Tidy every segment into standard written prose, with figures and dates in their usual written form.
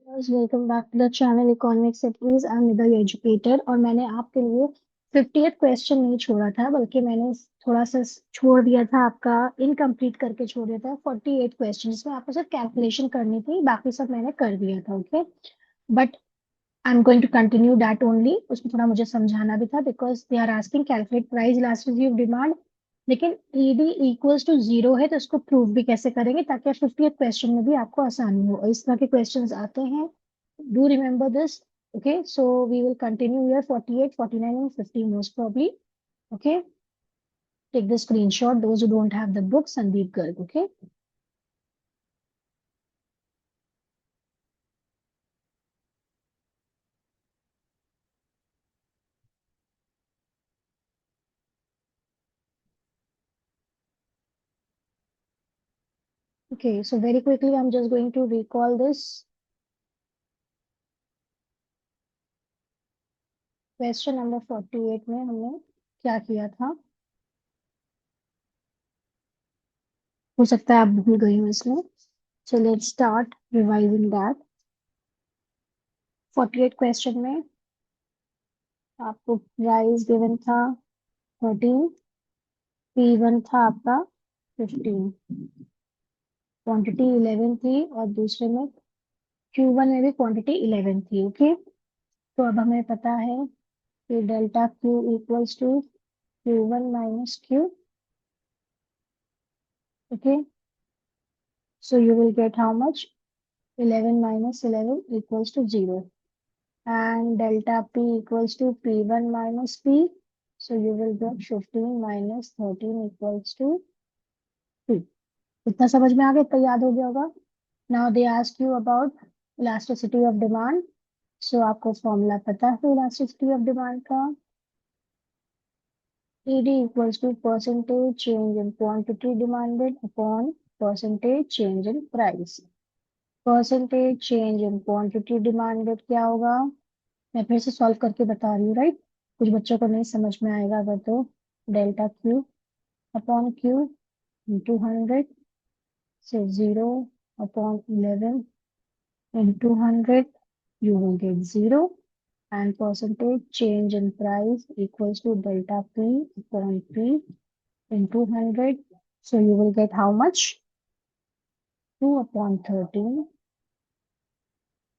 Welcome back to the channel economic studies. I am Nida educator और मैंने आपके लिए 50th क्वेश्चन नहीं छोड़ा था, बल्कि मैंने थोड़ा सा छोड़ दिया था, आपका इनकम्प्लीट करके छोड़ दिया था। 48 क्वेश्चन में आपको सिर्फ कैलकुलेशन करनी थी, बाकी सब मैंने कर दिया था। Okay, but I am going to continue that only. उसमें थोड़ा मुझे समझाना भी था, because they are asking calculate price elasticity of demand. लेकिन ईडी इक्वल्स टू जीरो है, तो इसको प्रूव भी कैसे करेंगे ताकि 50th क्वेश्चन में भी आपको आसानी हो। और इस तरह के क्वेश्चंस आते हैं, do remember this. Okay, so we will continue here 48, 49 and 50 most probably. Okay, take the screenshot those who don't have the book, Sandeep Garg. Okay. Okay, so very quickly I'm just going to recall this. Question number 48 में हमने क्या किया था, हो सकता है आप भूल गई हो इसमें। So let's start revising that. 48 question में आपको प्राइस गिवन था 13, P1 था आपका 15, क्वांटिटी 11 थी, और दूसरे में Q1 में भी क्वांटिटी 11 थी। ओके, तो अब हमें पता है कि delta Q equals to Q1 minus Q। Okay, so you will get how much, 11 minus 11 equals to 0, and delta P equals to P1 minus P. So you will get 15 minus 13 equals to 2. इतना समझ में आ गया, इतना याद हो गया होगा। Now they ask you about elasticity of demand. So आपको फॉर्मूला पता है elasticity of demand का। ED equals to percentage change in quantity demanded upon percentage change in price. Percentage change in quantity demanded क्या होगा, मैं फिर से solve करके बता रही हूँ, राइट। कुछ बच्चों को नहीं समझ में आएगा अगर तो। Delta q upon Q into 100, से 0 upon 11 into 100, you will get 0, and percentage change in price equals to delta P upon P into 100. So you will get how much? 2 upon 13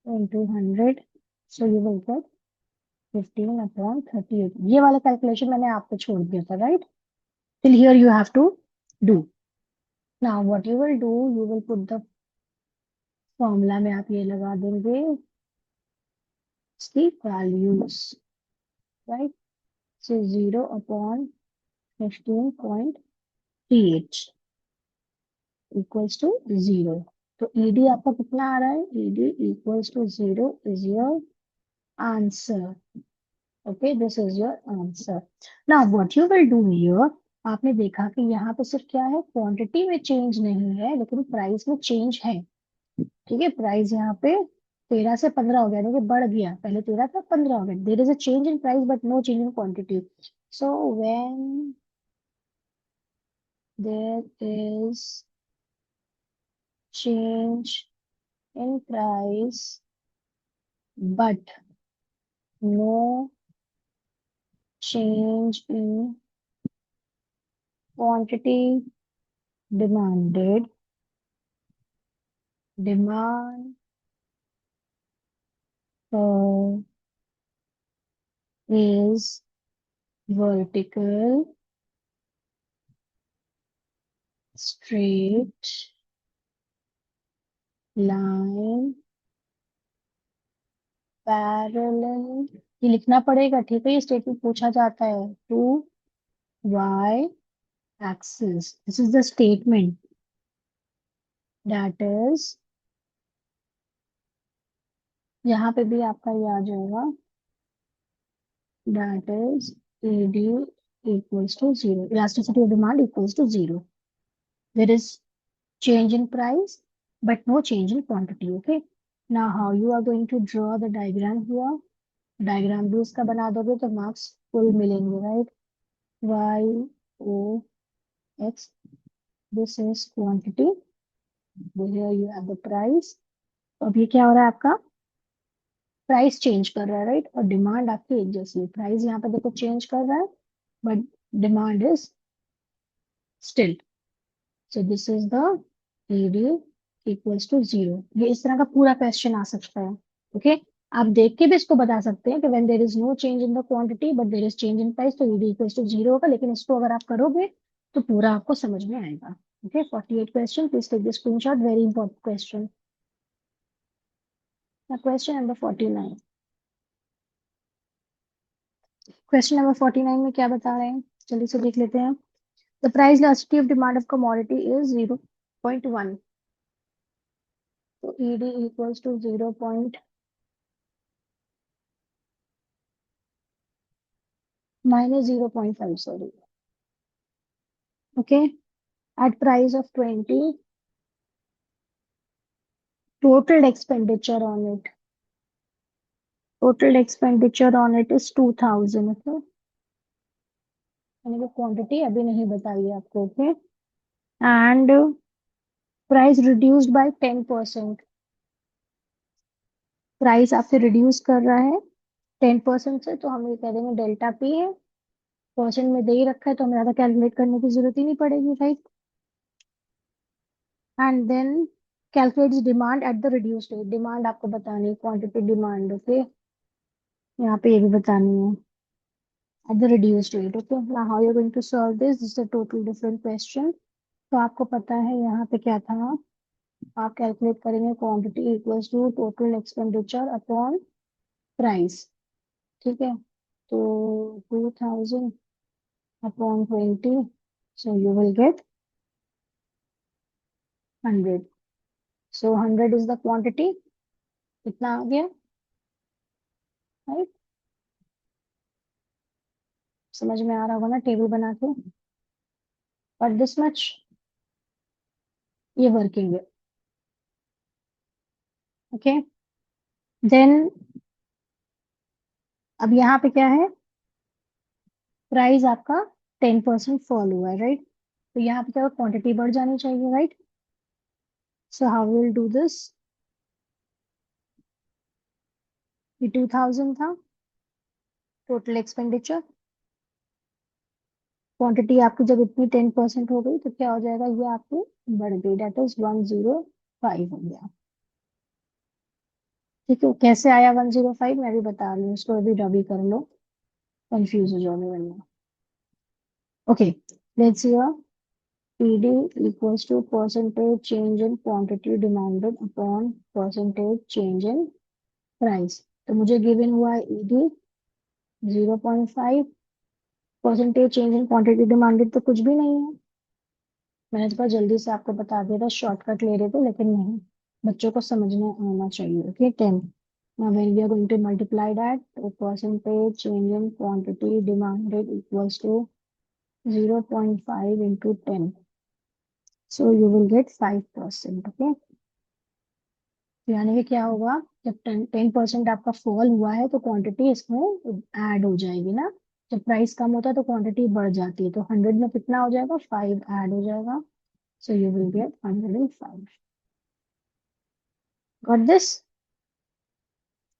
into 100. So you will get 15/38। ये वाला calculation मैंने आपको छोड़ दिया था, right. Till here you have to do. Now what you will do, you will put the formula में आप ये लगा देंगे इसकी values, right. So 0 upon 15.38 equals to 0। तो ईडी आपका कितना आ रहा है, ED equals to 0 is your answer. Okay, this is your answer. Now what you will do here, आपने देखा कि यहाँ पे सिर्फ क्या है, क्वांटिटी में चेंज नहीं है लेकिन प्राइस में चेंज है। ठीक है, प्राइस यहाँ पे 13 से 15 हो गया, देखिए बढ़ गया, पहले 13 था 15 हो गया। There is a change in price but no change in quantity. So when there is change in price but no change in quantity demanded, demand is vertical, straight line, parallel। ये लिखना पड़ेगा, ठीक है, ये स्टेटमेंट पूछा जाता है। To y axis, this is the statement, that is, यहाँ पे भी आपका ये आ जाएगा, that is ED equals to 0, elasticity of demand equals to 0। There is change in price but no change in quantity। Okay, now how you are going to draw the diagram here, diagram भी उसका बना दोगे तो marks full मिलेंगे, right. y o x, this is quantity, here you have the price। तो अब ये क्या हो रहा है आपका, प्राइस चेंज कर रहा है, राइट, और डिमांड आपकी एक जैसी है। प्राइस यहाँ पे देखो चेंज कर रहा है, but demand is still. So this is the ED equals to zero. ये इस तरह का पूरा क्वेश्चन आ सकता है। ओके, आप देख के भी इसको बता सकते हैं कि when there is no change in the quantity but there is change in price, तो ईडी इक्वल्स टू जीरो होगा। लेकिन इसको अगर आप करोगे तो पूरा आपको समझ में आएगा। Okay, 48 question, please take the screenshot, very important question. Question number 49। Question number 49 में क्या बता रहे हैं, जल्दी से देख लेते हैं। The price elasticity of demand of commodity is 0.1। तो ED equals to 0. minus 0.5, sorry. Okay, at price of 20, total expenditure on it. Total expenditure on it is 2000. Okay, मैंने वो क्वांटिटी अभी नहीं बताई है आपको। Okay, and price reduced by 10%। Price आपसे reduce कर रहा है 10% से, तो हम ये कह देंगे डेल्टा पी है। परसेंट में दे ही रखा है तो हमें ज्यादा कैलकुलेट करने की जरूरत ही नहीं पड़ेगी, right. And then calculate demand at the reduced rate. Demand आपको बतानी है, क्वांटिटी डिमांड। ओके, यहाँ पे ये भी बतानी है at the reduced rate. Okay, now how you're going to solve this? This is a total different question. तो आपको पता है यहाँ पे क्या था, आप कैलकुलेट करेंगे quantity equals to total expenditure upon price. ठीक है, तो 2000 upon 20, so you will get 100. So 100 is the quantity. कितना आ गया, राइट। समझ में आ रहा होगा ना टेबल बना के। और दिस मच ये वर्किंग है। ओके, देन अब यहाँ पे क्या है, प्राइस आपका 10% फॉल हुआ है, राइट। तो यहाँ पे क्या क्वांटिटी बढ़ जानी चाहिए, right. So how will do this, ये 2000 था टोटल एक्सपेंडिचर। क्वांटिटी आपकी जब इतनी 10% हो गई तो क्या हो जाएगा, ये आपकी बढ़ गई, डेट इज 105 हो गया। ठीक है, कैसे आया 105 मैं भी बता रही हूँ, इसको अभी रबी कर लो, कंफ्यूज हो जाओगे वरना। Okay, let's see, PD equals to percentage change in quantity demanded upon percentage change in price। तो मुझे गिवन हुआ है ED 0.5, percentage change in quantity demanded तो कुछ भी नहीं है। मैंने तो बस जल्दी से आपको बता दिया था, शॉर्टकट ले रहे थे, लेकिन नहीं, बच्चों को समझना आना चाहिए। Okay, 10। Now when we are going to multiply that, तो percentage change in quantity demanded equals to 0.5 into 10, so you will get 5%। okay, यानी कि क्या होगा, जब 10% आपका फॉल हुआ है तो क्वांटिटी इसमें ऐड हो जाएगी ना। जब प्राइस कम होता है तो क्वांटिटी बढ़ जाती है, तो 100 में कितना हो जाएगा, 5 ऐड हो जाएगा। सो you will gate 105। Got this,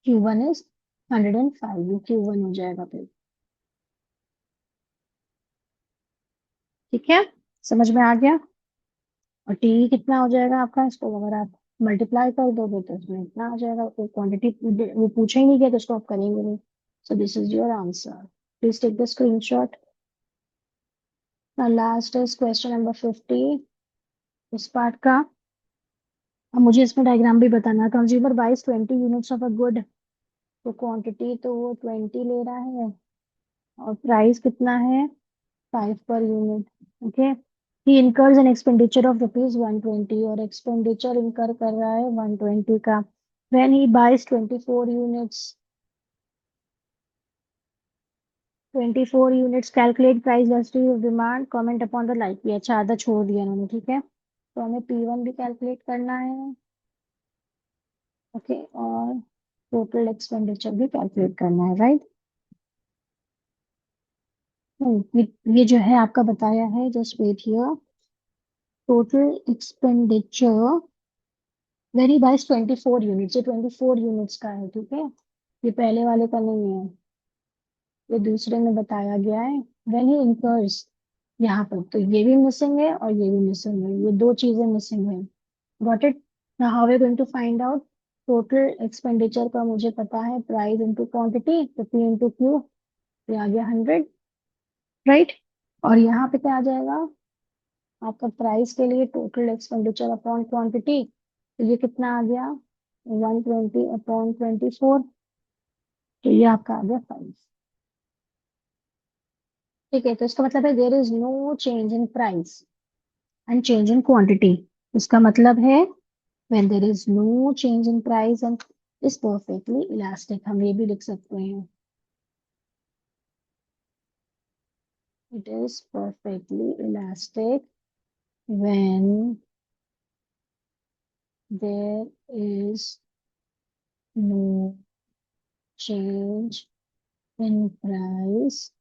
Q1 is 105, ये Q1 हो जाएगा फिर। ठीक है, समझ में आ गया। और टी कितना हो जाएगा आपका, इसको अगर आप मल्टीप्लाई कर दोगे तो इसमें इतना आ जाएगा। तो क्वांटिटी वो पूछा ही नहीं गया तो इसको आप करेंगे नहीं। So this is your answer, please take the screenshot. Now last is question number 50, इस पार्ट का। अब मुझे इसमें डायग्राम भी बताना है। Consumer buys 20 units of a good, तो क्वांटिटी तो वो 20 ले रहा है, और प्राइस कितना है, 5 per unit. Okay, he incurs an expenditure of rupees 120, और एक्सपेंडिचर इनकर कर रहा है 120 का। When he buys 24 units, 24 units, calculate price elasticity of demand, comment upon the like. ये अच्छा आधा छोड़ दिया उन्होंने, ठीक है। तो हमें P1 भी कैलकुलेट करना है। ओके, और टोटल एक्सपेंडिचर भी कैलकुलेट करना है, राइट। ये जो है आपका बताया है, just wait here. Total expenditure very buys 24 units, ये 24 यूनिट्स का है, ठीक है। ये पहले वाले का नहीं है, ये दूसरे में बताया गया है। व्हेन ही incurs, यहाँ पर तो ये भी मिसिंग है और ये भी मिसिंग है, ये दो चीजें मिसिंग है। Got it. Now how we going to find out total expenditure का? मुझे पता है प्राइस इंटू क्वांटिटी, तो पी इंटू क्यू, ये आ गया 100, राइट। और यहाँ पे क्या आ जाएगा आपका? प्राइस के लिए टोटल एक्सपेंडिचर अपॉन क्वांटिटी, तो ये कितना आ गया? 120 अपॉन 24, तो ये आपका आ गया 5। ठीक है, तो इसका मतलब है there is no change in price and change in quantity. इसका मतलब है when there is no change in price and is perfectly elastic, हम ये भी लिख सकते हैं, it is perfectly elastic when there is no change in price.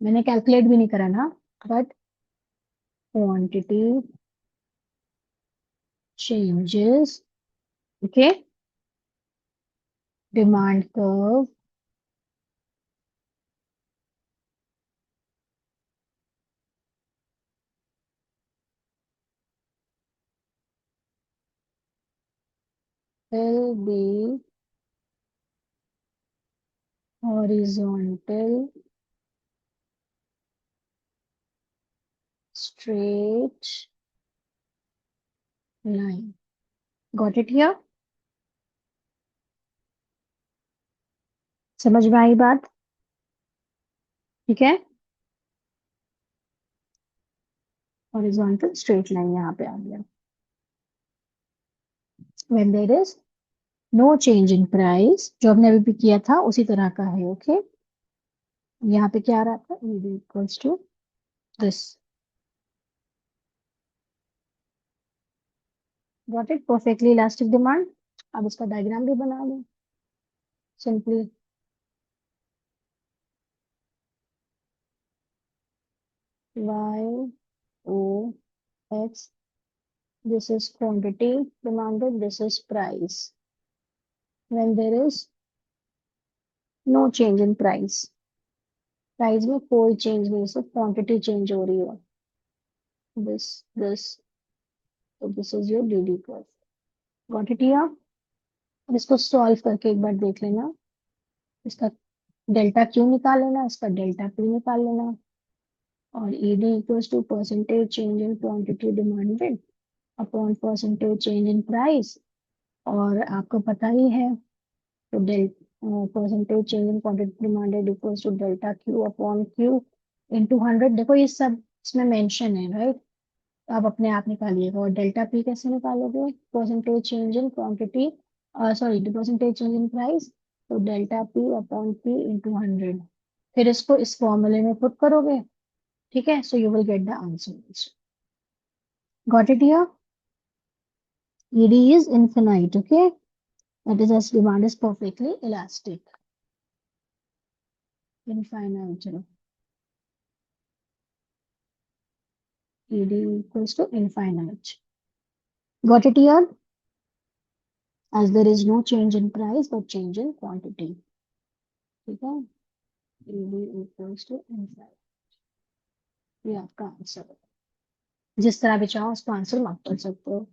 मैंने कैलकुलेट भी नहीं करा ना, but quantity changes, okay, demand curve will be horizontal, straight line. Got it here? समझ में आई बात? ठीक है, horizontal straight line यहाँ पे आ गया। When there is no change in price, जो हमने अभी भी किया था उसी तरह का है, ओके। यहाँ पे क्या आ रहा था? ED equals to this. Got it? Perfectly elastic demand। अब इसका डायग्राम भी बना दो simply. Y O X, this is quantity demanded, this is price. When there is no change in price, price में कोई चेंज नहीं, सिर्फ क्वांटिटी चेंज हो रही है, दिस, तो this is your DD curve. Got it here? अब इसको सॉल्व करके एक बार देख लेना, इसका डेल्टा क्यू निकाल लेना, इसका डेल्टा पी निकाल लेना, और ED equals to percentage change in quantity demanded upon percentage change in price. और आपको पता ही है, तो del percentage change in quantity demanded equals to delta q upon q into 100। देखो ये सब इसमें मेंशन है, राइट। आप अपने आप निकालिएगा। और डेल्टा पी कैसे निकालोगे? Percentage change in quantity, sorry, percentage change in price, तो delta p upon p into 100। फिर इसको इस फॉर्मूले में पुट करोगे, ठीक है, सो you will get the answer. Got it here? ED is infinite, okay, that is as demand is perfectly elastic, infinite, ed equals to infinite। Got it here? As there is no change in price but change in quantity, ठीक है, ed equals to infinite, ये आपका answer है। जिस तरह भी चाहो उसको आंसर मार्क कर सकते हो।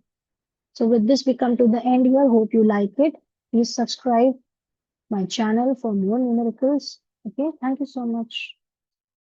So with this we come to the end here, hope you like it, please subscribe my channel for more numericals, okay, thank you so much।